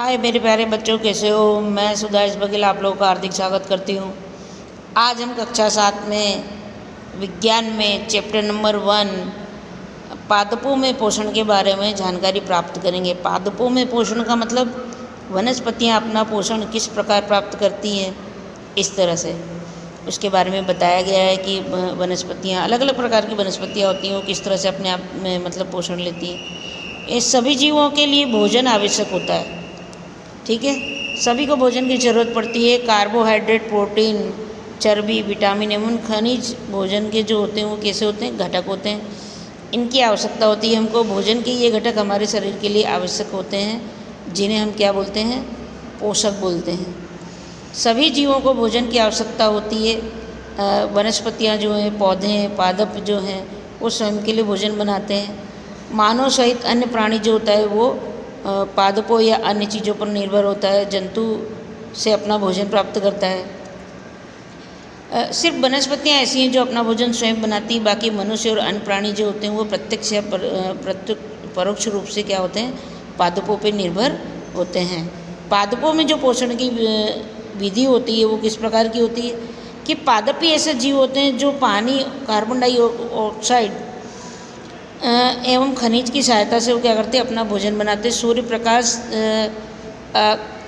हाय मेरे प्यारे बच्चों, कैसे हो। मैं सुधांश बघेल आप लोगों का हार्दिक स्वागत करती हूँ। आज हम कक्षा 7 में विज्ञान में चैप्टर नंबर 1 पादपों में पोषण के बारे में जानकारी प्राप्त करेंगे। पादपों में पोषण का मतलब वनस्पतियाँ अपना पोषण किस प्रकार प्राप्त करती हैं, इस तरह से उसके बारे में बताया गया है कि वनस्पतियाँ अलग अलग प्रकार की वनस्पतियाँ होती हैं, वो किस तरह से अपने आप में मतलब पोषण लेती हैं। ये सभी जीवों के लिए भोजन आवश्यक होता है, ठीक है। सभी को भोजन की ज़रूरत पड़ती है। कार्बोहाइड्रेट, प्रोटीन, चर्बी, विटामिन एवं खनिज भोजन के जो होते हैं वो कैसे होते हैं, घटक होते हैं। इनकी आवश्यकता होती है हमको। भोजन के ये घटक हमारे शरीर के लिए आवश्यक होते हैं, जिन्हें हम क्या बोलते हैं, पोषक बोलते हैं। सभी जीवों को भोजन की आवश्यकता होती है। वनस्पतियाँ जो हैं, पौधे हैं, पादप जो हैं, वो स्वयं के लिए भोजन बनाते हैं। मानव सहित अन्य प्राणी जो होता है वो पादपों या अन्य चीज़ों पर निर्भर होता है, जंतु से अपना भोजन प्राप्त करता है। सिर्फ वनस्पतियाँ ऐसी हैं जो अपना भोजन स्वयं बनाती हैं। बाकी मनुष्य और अन्य प्राणी जो होते हैं वो प्रत्यक्ष या परोक्ष रूप से क्या होते हैं, पादपों पर निर्भर होते हैं। पादपों में जो पोषण की विधि होती है वो किस प्रकार की होती है कि पादप ही ऐसे जीव होते हैं जो पानी, कार्बन डाइऑक्साइड एवं खनिज की सहायता से वो क्या करते हैं, अपना भोजन बनाते हैं। सूर्य प्रकाश,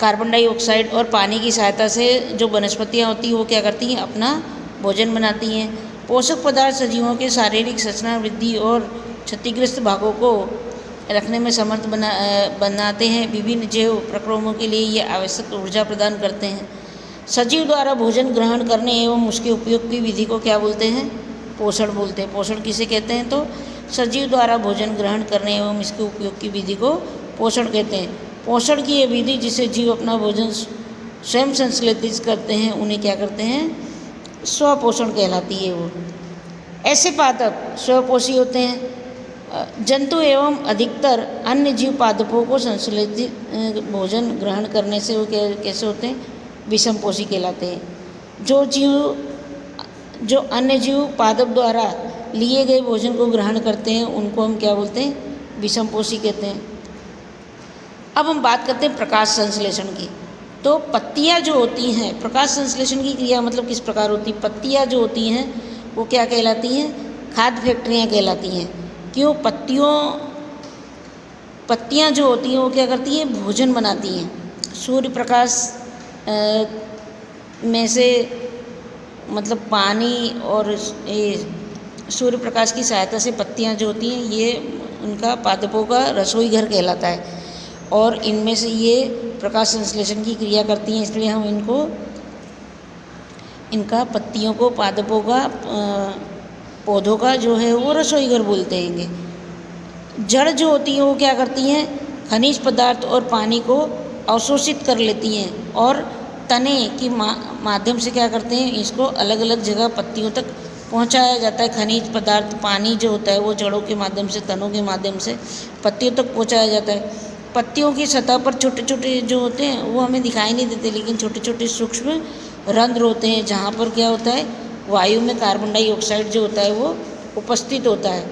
कार्बन डाइऑक्साइड और पानी की सहायता से जो वनस्पतियाँ होती हैं वो क्या करती हैं, अपना भोजन बनाती हैं। पोषक पदार्थ सजीवों के शारीरिक संरचना, वृद्धि और क्षतिग्रस्त भागों को रखने में समर्थ बनाते हैं। विभिन्न जैव प्रक्रियाओं के लिए ये आवश्यक ऊर्जा प्रदान करते हैं। सजीव द्वारा भोजन ग्रहण करने एवं उसके उपयोग की विधि को क्या बोलते हैं, पोषण बोलते हैं। पोषण किसे कहते हैं, तो सजीव द्वारा भोजन ग्रहण करने एवं इसके उपयोग की विधि को पोषण कहते हैं। पोषण की ये विधि जिसे जीव अपना भोजन स्वयं संश्लेषित करते हैं उन्हें क्या करते हैं, स्वपोषण कहलाती है। वो ऐसे पादप स्वपोषी होते हैं। जंतु एवं अधिकतर अन्य जीव पादपों को संश्लेषित भोजन ग्रहण करने से वो कैसे होते हैं, विषमपोषी कहलाते हैं। जो अन्य जीव पादप द्वारा लिए गए भोजन को ग्रहण करते हैं उनको हम क्या बोलते हैं, विषमपोषी कहते हैं। अब हम बात करते हैं प्रकाश संश्लेषण की। तो पत्तियां जो होती हैं, प्रकाश संश्लेषण की क्रिया मतलब किस प्रकार होती है। पत्तियां जो होती हैं वो क्या कहलाती हैं, खाद्य फैक्ट्रियाँ कहलाती हैं। क्यों, पत्तियां जो होती हैं वो क्या करती हैं, भोजन बनाती हैं। सूर्य प्रकाश में से मतलब पानी और सूर्य प्रकाश की सहायता से पत्तियां जो होती हैं ये उनका पादपों का रसोई घर कहलाता है और इनमें से ये प्रकाश संश्लेषण की क्रिया करती हैं। इसलिए हम इनका पत्तियों को, पादपों का, पौधों का जो है वो रसोई घर बोलते हैं। जड़ जो होती हैं वो क्या करती हैं, खनिज पदार्थ और पानी को अवशोषित कर लेती हैं और तने की माध्यम से क्या करते हैं, इसको अलग अलग जगह पत्तियों तक पहुंचाया जाता है। खनिज पदार्थ, पानी जो होता है वो जड़ों के माध्यम से, तनों के माध्यम से पत्तियों तक पहुंचाया जाता है। पत्तियों की सतह पर छोटे छोटे जो होते हैं वो हमें दिखाई नहीं देते, लेकिन छोटे छोटे सूक्ष्म रंध्र होते हैं जहाँ पर क्या होता है, वायु में कार्बन डाइऑक्साइड जो होता है वो उपस्थित होता है।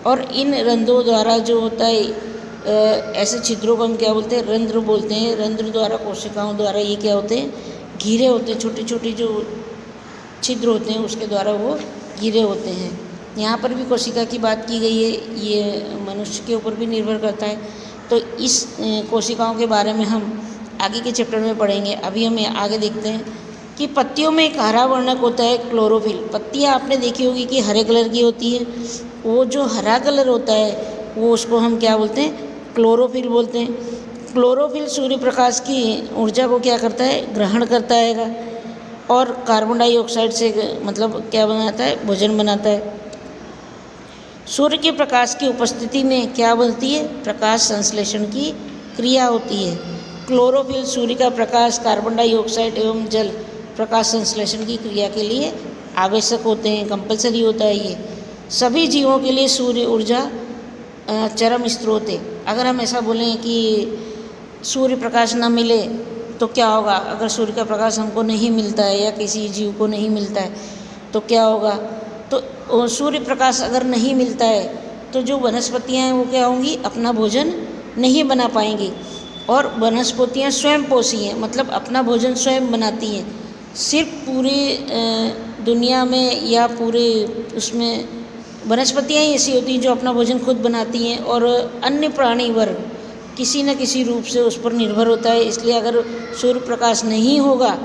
और इन रंध्रों द्वारा जो होता है, ऐसे छिद्रों को हम क्या बोलते हैं, रंध्र बोलते हैं। रंध्र द्वारा, कोशिकाओं द्वारा ये क्या होते हैं, घिरे होते हैं। छोटे छोटे जो छिद्र होते हैं उसके द्वारा वो घिरे होते हैं। यहाँ पर भी कोशिका की बात की गई है, ये मनुष्य के ऊपर भी निर्भर करता है। तो इस कोशिकाओं के बारे में हम आगे के चैप्टर में पढ़ेंगे। अभी हम आगे देखते हैं कि पत्तियों में एक हरा वर्णक होता है, क्लोरोफिल। पत्तियाँ आपने देखी होगी कि हरे कलर की होती है। वो जो हरा कलर होता है वो उसको हम क्या बोलते हैं, क्लोरोफिल बोलते हैं। क्लोरोफिल सूर्य प्रकाश की ऊर्जा को क्या करता है, ग्रहण करता है और कार्बन डाइऑक्साइड से मतलब क्या बनाता है, भोजन बनाता है। सूर्य के प्रकाश की उपस्थिति में क्या बनती है, प्रकाश संश्लेषण की क्रिया होती है। क्लोरोफिल सूर्य का प्रकाश, कार्बन डाइऑक्साइड एवं जल प्रकाश संश्लेषण की क्रिया के लिए आवश्यक होते हैं, कंपलसरी होता है ये। सभी जीवों के लिए सूर्य ऊर्जा चरम स्रोत है। अगर हम ऐसा बोलें कि सूर्य प्रकाश ना मिले तो क्या होगा, अगर सूर्य का प्रकाश हमको नहीं मिलता है या किसी जीव को नहीं मिलता है तो क्या होगा, तो सूर्य प्रकाश अगर नहीं मिलता है तो जो वनस्पतियाँ हैं वो क्या होंगी, अपना भोजन नहीं बना पाएंगी। और वनस्पतियाँ स्वयं पोषी हैं, मतलब अपना भोजन स्वयं बनाती हैं। सिर्फ पूरी दुनिया में या पूरे उसमें वनस्पतियाँ ही ऐसी होती हैं जो अपना भोजन खुद बनाती हैं, और अन्य प्राणी वर्ग किसी न किसी रूप से उस पर निर्भर होता है। इसलिए अगर सूर्य प्रकाश नहीं होगा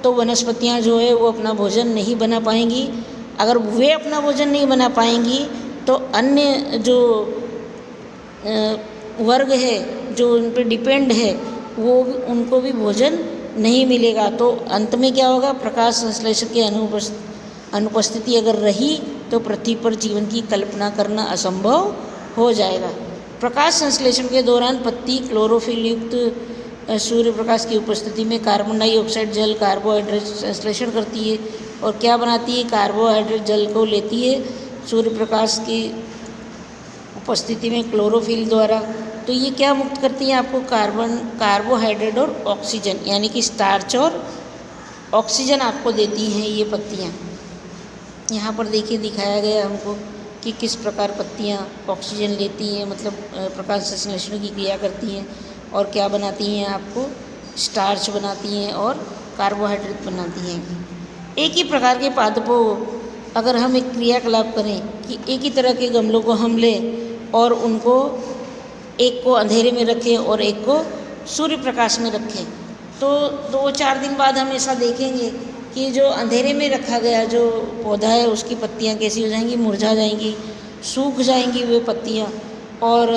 तो वनस्पतियाँ जो है वो अपना भोजन नहीं बना पाएंगी। अगर वे अपना भोजन नहीं बना पाएंगी तो अन्य जो वर्ग है जो उन पर डिपेंड है वो उनको भी भोजन नहीं मिलेगा। तो अंत में क्या होगा, प्रकाश संश्लेषण की अनुपस्थिति अगर रही तो पृथ्वी पर जीवन की कल्पना करना असंभव हो जाएगा। प्रकाश संश्लेषण के दौरान पत्ती क्लोरोफिल युक्त सूर्य प्रकाश की उपस्थिति में कार्बन डाइऑक्साइड जल कार्बोहाइड्रेट संश्लेषण करती है और क्या बनाती है, कार्बोहाइड्रेट जल को लेती है सूर्य प्रकाश की उपस्थिति में क्लोरोफिल द्वारा। तो ये क्या मुक्त करती हैं आपको, कार्बोहाइड्रेट और ऑक्सीजन, यानी कि स्टार्च और ऑक्सीजन आपको देती हैं ये पत्तियाँ। यहाँ पर देखिए दिखाया गया हमको कि किस प्रकार पत्तियाँ ऑक्सीजन लेती हैं, मतलब प्रकाश संश्लेषण की क्रिया करती हैं और क्या बनाती हैं, आपको स्टार्च बनाती हैं और कार्बोहाइड्रेट बनाती हैं। एक ही प्रकार के पादपों अगर हम एक क्रियाकलाप करें कि एक ही तरह के गमलों को हम लें और उनको एक को अंधेरे में रखें और एक को सूर्य प्रकाश में रखें, तो 2-4 दिन बाद हम ऐसा देखेंगे कि जो अंधेरे में रखा गया जो पौधा है उसकी पत्तियां कैसी हो जाएंगी, मुरझा जाएंगी, सूख जाएंगी वे पत्तियां। और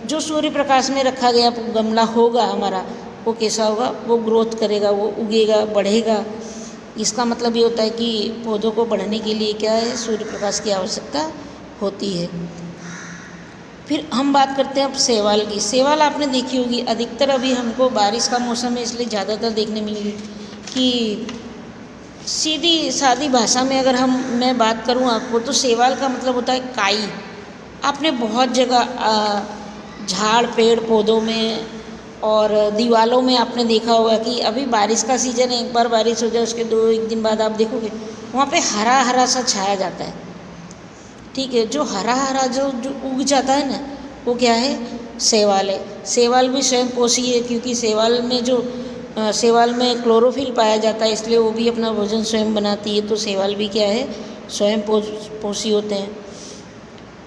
जो सूर्य प्रकाश में रखा गया गमला होगा हमारा, वो कैसा होगा, वो ग्रोथ करेगा, वो उगेगा, बढ़ेगा। इसका मतलब ये होता है कि पौधों को बढ़ने के लिए क्या है, सूर्य प्रकाश की आवश्यकता होती है। फिर हम बात करते हैं अब शैवाल की। शैवाल आपने देखी होगी, अधिकतर अभी हमको बारिश का मौसम है इसलिए ज़्यादातर देखने मिलेगी कि सीधी सादी भाषा में अगर मैं बात करूं आपको, तो शैवाल का मतलब होता है काई। आपने बहुत जगह झाड़ पेड़ पौधों में और दीवालों में आपने देखा होगा कि अभी बारिश का सीज़न है, एक बार बारिश हो जाए उसके 2-1 दिन बाद आप देखोगे वहाँ पे हरा हरा सा छाया जाता है। ठीक है, जो हरा हरा जो उग जाता है ना, वो क्या है, शैवाल है। शैवाल भी स्वयं पोषी है क्योंकि शैवाल में क्लोरोफिल पाया जाता है, इसलिए वो भी अपना भोजन स्वयं बनाती है। तो शैवाल भी क्या है, स्वयं पोषी होते हैं।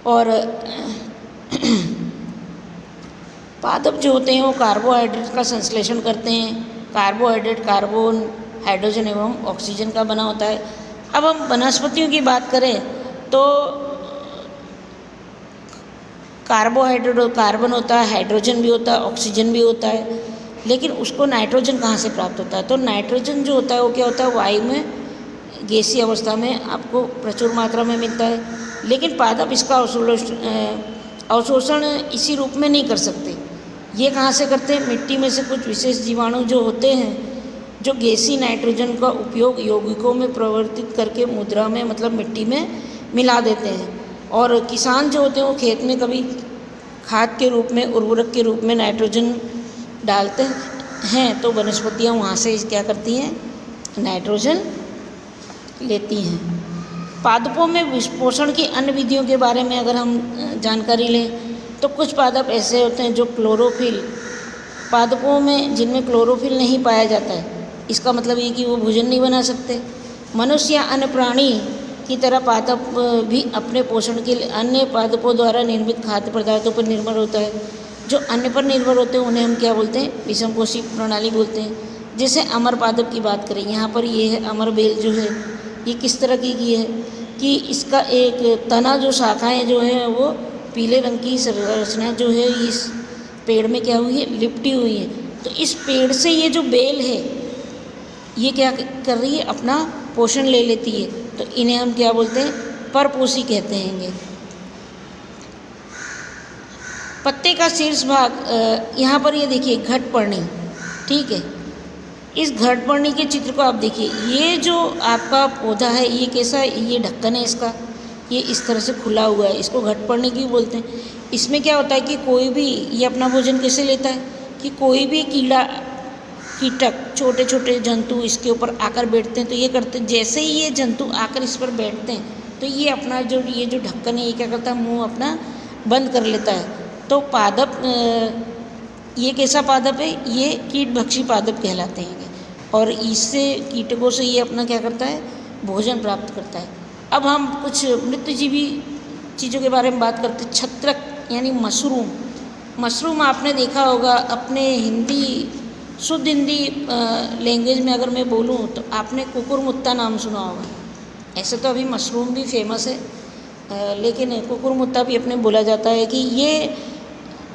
और पादप जो होते हैं वो कार्बोहाइड्रेट का संश्लेषण करते हैं। कार्बोहाइड्रेट कार्बन, हाइड्रोजन एवं ऑक्सीजन का बना होता है। अब हम वनस्पतियों की बात करें तो कार्बोहाइड्रेट और कार्बन होता है, हाइड्रोजन भी होता है, ऑक्सीजन भी होता है, लेकिन उसको नाइट्रोजन कहाँ से प्राप्त होता है, तो नाइट्रोजन जो होता है वो क्या होता है, वायु में गैसीय अवस्था में आपको प्रचुर मात्रा में मिलता है। लेकिन पादप इसका अवशोषण इसी रूप में नहीं कर सकते। ये कहाँ से करते हैं, मिट्टी में से कुछ विशेष जीवाणु जो होते हैं जो गैसीय नाइट्रोजन का उपयोग यौगिकों में परिवर्तित करके मुद्रा में, मतलब मिट्टी में मिला देते हैं। और किसान जो होते हैं वो खेत में कभी खाद के रूप में, उर्वरक के रूप में नाइट्रोजन डालते हैं, तो वनस्पतियाँ वहाँ से क्या करती हैं, नाइट्रोजन लेती हैं। पादपों में विषपोषण की अन्य विधियों के बारे में अगर हम जानकारी लें तो कुछ पादप ऐसे होते हैं जो क्लोरोफिल, पादपों में जिनमें क्लोरोफिल नहीं पाया जाता है, इसका मतलब ये कि वो भोजन नहीं बना सकते। मनुष्य या अन्य प्राणी की तरह पादप भी अपने पोषण के लिए अन्य पादपों द्वारा निर्मित खाद्य पदार्थों पर निर्भर होता है। जो अन्य पर निर्भर होते हैं उन्हें हम क्या बोलते हैं, विषमपोषी प्रणाली बोलते हैं। जैसे अमर पादप की बात करें, यहाँ पर ये है अमर बेल जो है, ये किस तरह की है कि इसका एक तना जो शाखाएं जो है वो पीले रंग की संरचना जो है इस पेड़ में क्या हुई है, लिपटी हुई है। तो इस पेड़ से ये जो बेल है ये क्या कर रही है, अपना पोषण ले लेती है। तो इन्हें हम क्या बोलते हैं, परपोषी कहते हैं। पत्ते का शीर्ष भाग, यहाँ पर ये देखिए घटपर्णी, ठीक है, इस घटपर्णी के चित्र को आप देखिए। ये जो आपका पौधा है ये कैसा है, ये ढक्कन है इसका, ये इस तरह से खुला हुआ है, इसको घटपर्णी क्यों बोलते हैं। इसमें क्या होता है कि कोई भी, ये अपना भोजन कैसे लेता है कि कोई भी कीड़ा कीटक, छोटे छोटे जंतु इसके ऊपर आकर बैठते हैं, तो ये करते हैं, जैसे ही ये जंतु आकर इस पर बैठते हैं तो ये अपना ये जो ढक्कन है ये क्या करता है, मुंह अपना बंद कर लेता है। तो पादप ये कैसा पादप है? ये कीटभक्षी पादप कहलाते हैं और इससे कीटकों से ये अपना क्या करता है? भोजन प्राप्त करता है। अब हम कुछ मृतजीवी चीज़ों के बारे में बात करते हैं। छत्रक यानी मशरूम। मशरूम आपने देखा होगा अपने हिंदी, शुद्ध हिंदी लैंग्वेज में अगर मैं बोलूँ तो आपने कुकुरमुत्ता नाम सुना होगा। ऐसे तो अभी मशरूम भी फेमस है, लेकिन कुकुरमुत्ता भी अपने बोला जाता है कि ये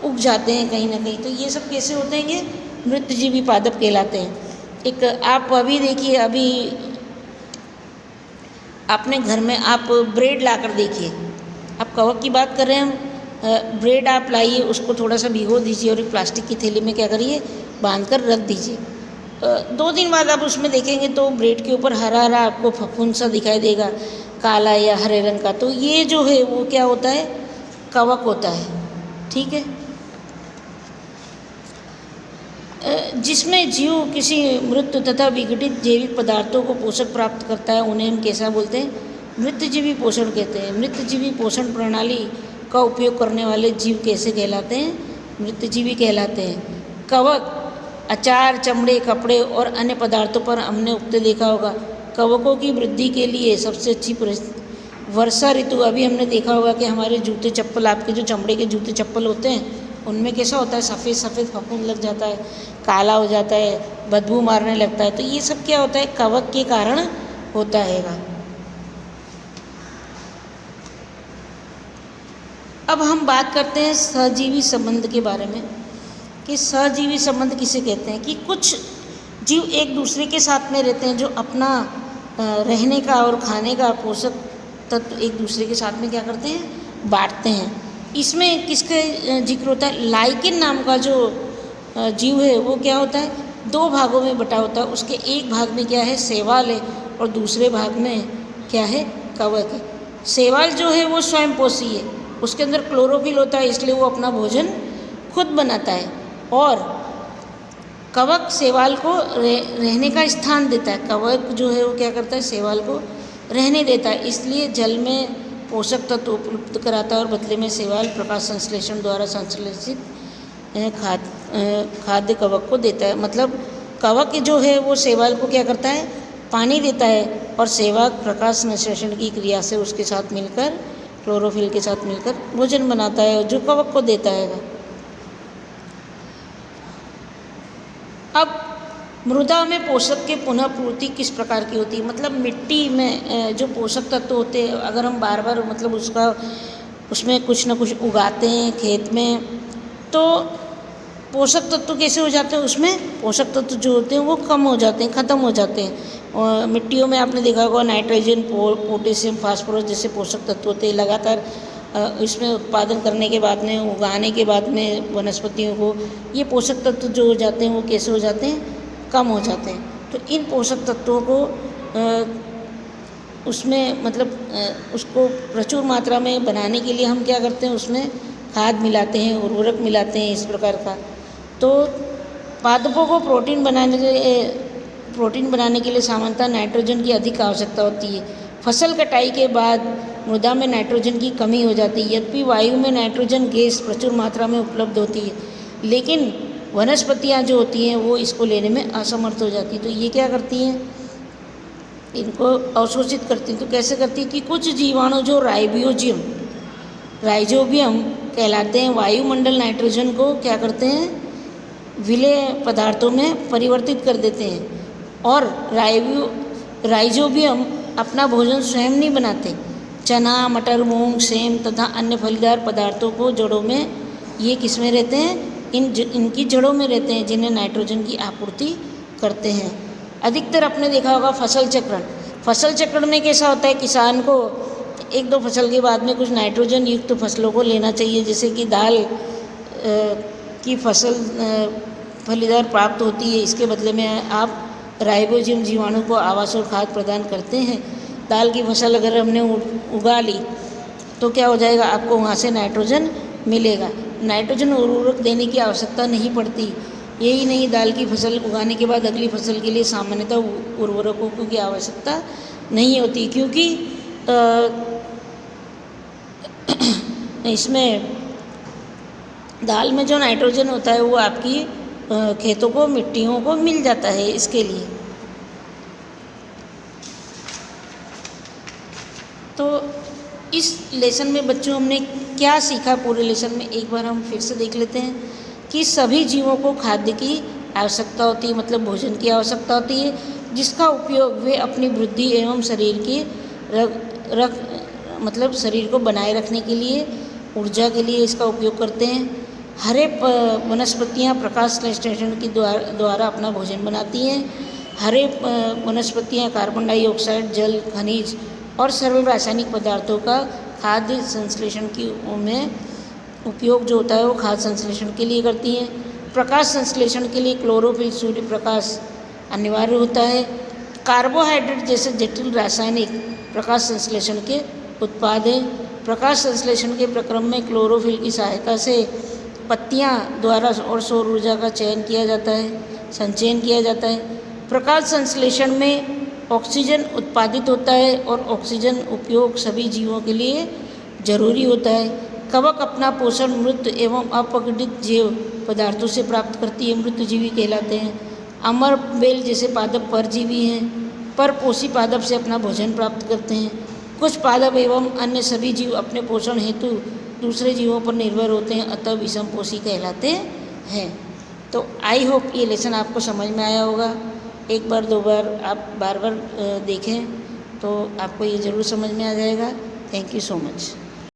उग जाते हैं कहीं ना कहीं। तो ये सब कैसे होते हैं? ये मृतजीवी पादप कहलाते हैं। एक आप अभी देखिए, अभी अपने घर में आप ब्रेड लाकर देखिए। आप कवक की बात कर रहे हैं हम, ब्रेड आप लाइए, उसको थोड़ा सा भिगो दीजिए और एक प्लास्टिक की थैली में क्या करिए? बांध कर रख दीजिए। 2 दिन बाद आप उसमें देखेंगे तो ब्रेड के ऊपर हरा हरा आपको फफूंद सा दिखाई देगा, काला या हरे रंग का। तो ये जो है वो क्या होता है? कवक होता है। ठीक है। जिसमें जीव किसी मृत तथा विघटित जैविक पदार्थों को पोषक प्राप्त करता है, उन्हें हम कैसा बोलते हैं? मृतजीवी पोषण कहते हैं। मृतजीवी पोषण प्रणाली का उपयोग करने वाले जीव कैसे कहलाते हैं? मृतजीवी कहलाते हैं। कवक अचार, चमड़े, कपड़े और अन्य पदार्थों पर हमने उगते देखा होगा। कवकों की वृद्धि के लिए सबसे अच्छी वर्षा ऋतु। अभी हमने देखा होगा कि हमारे जूते चप्पल, आपके जो चमड़े के जूते चप्पल होते हैं, उनमें कैसा होता है? सफ़ेद सफ़ेद फफूंद लग जाता है, काला हो जाता है, बदबू मारने लगता है। तो ये सब क्या होता है? कवक के कारण होता है। अब हम बात करते हैं सहजीवी संबंध के बारे में कि सहजीवी संबंध किसे कहते हैं? कि कुछ जीव एक दूसरे के साथ में रहते हैं, जो अपना रहने का और खाने का पोषक तत्व एक दूसरे के साथ में क्या करते हैं? बांटते हैं। इसमें किसका जिक्र होता है? लाइकेन नाम का जो जीव है वो क्या होता है? 2 भागों में बटा होता है। उसके एक भाग में क्या है? शैवाल है और दूसरे भाग में क्या है? कवक है। शैवाल जो है वो स्वयंपोषी है, उसके अंदर क्लोरोफिल होता है, इसलिए वो अपना भोजन खुद बनाता है। और कवक शैवाल को रहने का स्थान देता है। कवक जो है वो क्या करता है? शैवाल को रहने देता है, इसलिए जल में पोषक तत्व उपलब्ध कराता है और बदले में शैवाल प्रकाश संश्लेषण द्वारा संश्लेषित खाद्य कवक को देता है। मतलब कवक जो है वो शैवाल को क्या करता है? पानी देता है और शैवाल प्रकाश संश्लेषण की क्रिया से उसके साथ मिलकर, क्लोरोफिल के साथ मिलकर भोजन बनाता है जो कवक को देता है। अब मृदा में पोषक के पुनः पूर्ति किस प्रकार की होती है? मतलब मिट्टी में जो पोषक तत्व होते हैं, अगर हम बार बार मतलब उसमें कुछ ना कुछ उगाते हैं खेत में, तो पोषक तत्व कैसे हो जाते हैं? उसमें पोषक तत्व जो होते हैं वो कम हो जाते हैं, ख़त्म हो जाते हैं। और मिट्टियों में आपने देखा होगा नाइट्रोजन, पोटेशियम, फास्फोरस जैसे पोषक तत्व होते हैं। लगातार इसमें उत्पादन करने के बाद में, उगाने के बाद में वनस्पतियों को ये पोषक तत्व जो हो जाते हैं वो कैसे हो जाते हैं? कम हो जाते हैं। तो इन पोषक तत्वों को उसमें मतलब उसको प्रचुर मात्रा में बनाने के लिए हम क्या करते हैं? उसमें खाद मिलाते हैं, उर्वरक मिलाते हैं इस प्रकार का। तो पादपों को प्रोटीन बनाने के लिए सामान्यतः नाइट्रोजन की अधिक आवश्यकता होती है। फसल कटाई के बाद मृदा में नाइट्रोजन की कमी हो जाती है। यद्यपि वायु में नाइट्रोजन गैस प्रचुर मात्रा में उपलब्ध होती है, लेकिन वनस्पतियाँ जो होती हैं वो इसको लेने में असमर्थ हो जाती है। तो ये क्या करती हैं? इनको अवशोषित करती हैं। तो कैसे करती है? कि कुछ जीवाणु जो राइजोबियम कहलाते हैं, वायुमंडल नाइट्रोजन को क्या करते हैं? विलेय पदार्थों में परिवर्तित कर देते हैं। और राइजोबियम अपना भोजन स्वयं नहीं बनाते। चना, मटर, मूंग, सेम तथा अन्य फलीदार पदार्थों को जड़ों में, ये किस में रहते हैं? इनकी जड़ों में रहते हैं, जिन्हें नाइट्रोजन की आपूर्ति करते हैं। अधिकतर आपने देखा होगा फसल चक्रण। फसल चक्रण में कैसा होता है? किसान को 1-2 फसल के बाद में कुछ नाइट्रोजन युक्त फसलों को लेना चाहिए, जैसे कि दाल की फसल फलीदार प्राप्त होती है। इसके बदले में आप राइजोबियम जीवाणु को आवास और खाद प्रदान करते हैं। दाल की फसल अगर हमने उगा ली तो क्या हो जाएगा? आपको वहाँ से नाइट्रोजन मिलेगा। नाइट्रोजन उर्वरक देने की आवश्यकता नहीं पड़ती। यही नहीं, दाल की फसल उगाने के बाद अगली फसल के लिए सामान्यतः उर्वरकों की आवश्यकता नहीं होती, क्योंकि इसमें दाल में जो नाइट्रोजन होता है वो आपकी खेतों को, मिट्टियों को मिल जाता है इसके लिए। तो इस लेसन में बच्चों हमने क्या सीखा, पूरे लेसन में एक बार हम फिर से देख लेते हैं कि सभी जीवों को खाद्य की आवश्यकता होती है, मतलब भोजन की आवश्यकता होती है, जिसका उपयोग वे अपनी वृद्धि एवं शरीर की मतलब शरीर को बनाए रखने के लिए, ऊर्जा के लिए इसका उपयोग करते हैं। हरे वनस्पतियाँ प्रकाश संश्लेषण के द्वारा अपना भोजन बनाती हैं। हरे वनस्पतियाँ कार्बन डाइऑक्साइड, जल, खनिज और सरल रासायनिक पदार्थों का खाद्य संश्लेषण में उपयोग जो होता है वो खाद्य संश्लेषण के लिए करती हैं। प्रकाश संश्लेषण के लिए क्लोरोफिल, सूर्य प्रकाश अनिवार्य होता है। कार्बोहाइड्रेट जैसे जटिल रासायनिक प्रकाश संश्लेषण के उत्पाद हैं। प्रकाश संश्लेषण के प्रक्रम में क्लोरोफिल की सहायता से पत्तियां द्वारा और सौर ऊर्जा का चयन किया जाता है, संचयन किया जाता है। प्रकाश संश्लेषण में ऑक्सीजन उत्पादित होता है और ऑक्सीजन उपयोग सभी जीवों के लिए जरूरी होता है। कवक अपना पोषण मृत एवं अपघटित जैव पदार्थों से प्राप्त करती है, मृतजीवी कहलाते हैं। अमर बेल जैसे पादप परजीवी हैं, परपोषी पादप से अपना भोजन प्राप्त करते हैं। कुछ पादप एवं अन्य सभी जीव अपने पोषण हेतु दूसरे जीवों पर निर्भर होते हैं, अतः विषमपोषी कहलाते हैं। तो आई होप ये लेसन आपको समझ में आया होगा। एक बार दो बार आप बार बार देखें तो आपको ये ज़रूर समझ में आ जाएगा। Thank you so much.